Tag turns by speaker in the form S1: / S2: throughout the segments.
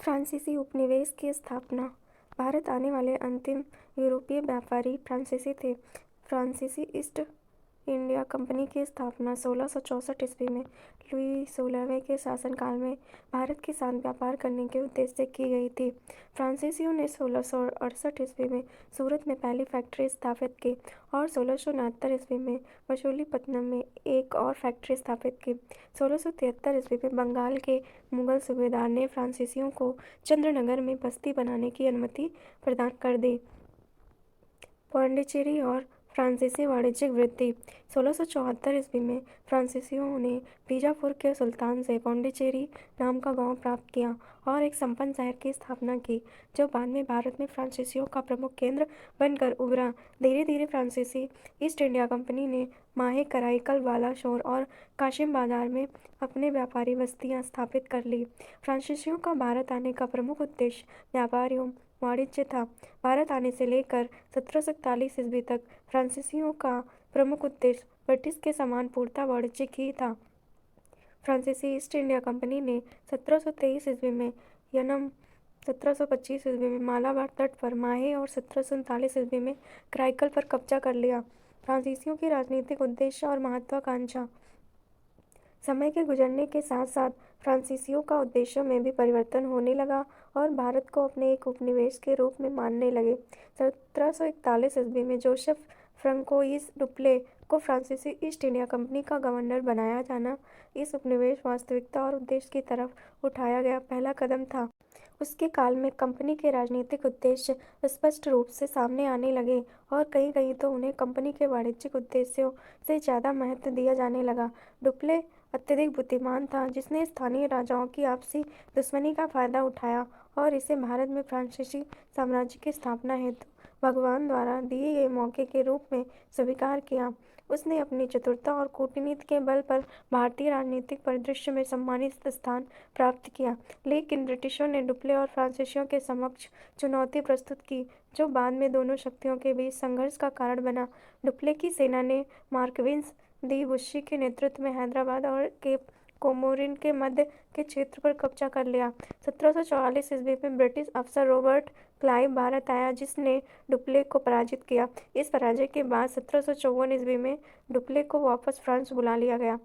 S1: फ्रांसीसी उपनिवेश की स्थापना। भारत आने वाले अंतिम यूरोपीय व्यापारी फ्रांसीसी थे। फ्रांसीसी ईस्ट इंडिया कंपनी की स्थापना 1664 ईस्वी में लुई 16वें के शासनकाल में भारत के साथ व्यापार करने के उद्देश्य से की गई थी। फ्रांसीसियों ने 1668 ईस्वी में सूरत में पहली फैक्ट्री स्थापित की और 1669 ईस्वी में मछलीपट्टनम में एक और फैक्ट्री स्थापित की। 1673 ईस्वी में बंगाल के मुगल सूबेदार ने फ्रांसीसियों को चंद्रनगर में बस्ती बनाने की अनुमति प्रदान कर दी। पांडिचेरी और फ्रांसीसी वाणिज्यिक वृद्धि। 1674 ईस्वी में फ्रांसीसियों ने बीजापुर के सुल्तान से पांडिचेरी नाम का गांव प्राप्त किया और एक संपन्न शहर की स्थापना की, जो बाद में भारत में फ्रांसीसियों का प्रमुख केंद्र बनकर उभरा। धीरे धीरे फ्रांसीसी ईस्ट इंडिया कंपनी ने माहे, कराईकल, बालाशोर और काशिम बाजार में अपने व्यापारी बस्तियां स्थापित कर ली। फ्रांसीसियों का भारत आने का प्रमुख उद्देश्य व्यापार एवं वाणिज्य था। भारत आने से लेकर 1741 ईस्वी तक फ्रांसीसियों का प्रमुख उद्देश्य ब्रिटिश के समान पूर्णतः वाणिज्यिक ही था। फ्रांसीसी ईस्ट इंडिया कंपनी ने 1723 ईस्वी में यनम, 1725 ईस्वी में मालाबार तट पर माहे और 1739 ईस्वी में कराईकल पर कब्जा कर लिया। फ्रांसीसियों की राजनीतिक उद्देश्य और महत्वाकांक्षा। समय के गुजरने के साथ साथ फ्रांसीसियों का उद्देश्यों में भी परिवर्तन होने लगा और भारत को अपने एक उपनिवेश के रूप में मानने लगे। 1741 ईस्वी में जोसेफ फ्रांकोइस डुप्ले को फ्रांसीसी ईस्ट इंडिया कंपनी का गवर्नर बनाया जाना इस उपनिवेश वास्तविकता और उद्देश्य की तरफ उठाया गया पहला कदम था। उसके काल में कंपनी के राजनीतिक उद्देश्य स्पष्ट रूप से सामने आने लगे और कहीं कहीं तो उन्हें कंपनी के वाणिज्यिक उद्देश्यों से ज़्यादा महत्व दिया जाने लगा। डुप्ले अत्यधिक बुद्धिमान था, जिसने स्थानीय राजाओं की आपसी दुश्मनी का फायदा उठाया और इसे भारत में फ्रांसीसी साम्राज्य की स्थापना हेतु भगवान द्वारा दिए गए मौके के रूप में स्वीकार किया। उसने अपनी चतुरता और कूटनीति के बल पर भारतीय राजनीतिक परिदृश्य में सम्मानित स्थान प्राप्त किया, लेकिन ब्रिटिशों ने डुप्ले और फ्रांसीसियों के समक्ष चुनौती प्रस्तुत की, जो बाद में दोनों शक्तियों के बीच संघर्ष का कारण बना। डुप्ले की सेना ने मार्क्विस दी बुस्सी के नेतृत्व में हैदराबाद और केप कोमोरिन के मध्य के क्षेत्र पर कब्जा कर लिया। 1744 ईस्वी में ब्रिटिश अफसर रॉबर्ट क्लाइव भारत आया, जिसने डुप्ले को पराजित किया। इस पराजय के बाद 1754 ईस्वी में डुप्ले को वापस फ्रांस बुला लिया गया।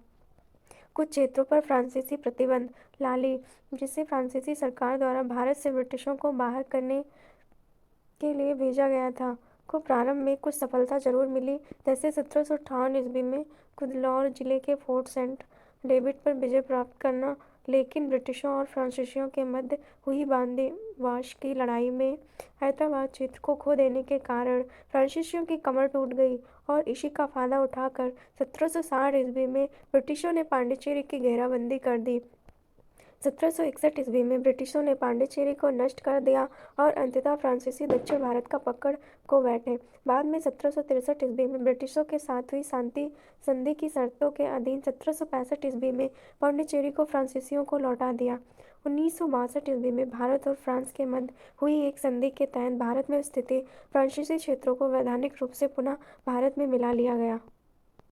S1: कुछ क्षेत्रों पर फ्रांसीसी प्रतिबंध। लाली, जिसे फ्रांसीसी सरकार द्वारा भारत से ब्रिटिशों को बाहर करने के लिए भेजा गया था, को प्रारंभ में कुछ सफलता जरूर मिली, जैसे 1758 ईस्वी में कुदलौर जिले के फोर्ट सेंट डेविड पर विजय प्राप्त करना, लेकिन ब्रिटिशों और फ्रांसीसियों के मध्य हुई बांदीवाश की लड़ाई में हैदराबाद क्षेत्र को खो देने के कारण फ्रांसीसियों की कमर टूट गई और इसी का फायदा उठाकर 1760 ईस्वी में ब्रिटिशों ने पांडिचेरी की घेराबंदी कर दी। 1761 ईस्वी में ब्रिटिशों ने पांडिचेरी को नष्ट कर दिया और अंततः फ्रांसीसी दक्षिण भारत का पकड़ को बैठे। बाद में 1763 ईस्वी में ब्रिटिशों के साथ हुई शांति संधि की शर्तों के अधीन 1765 ईस्वी में पांडिचेरी को फ्रांसीसियों को लौटा दिया। 1962 ईस्वी में भारत और फ्रांस के मध्य हुई एक संधि के तहत भारत में स्थित फ्रांसीसी क्षेत्रों को वैधानिक रूप से पुनः भारत में मिला लिया गया।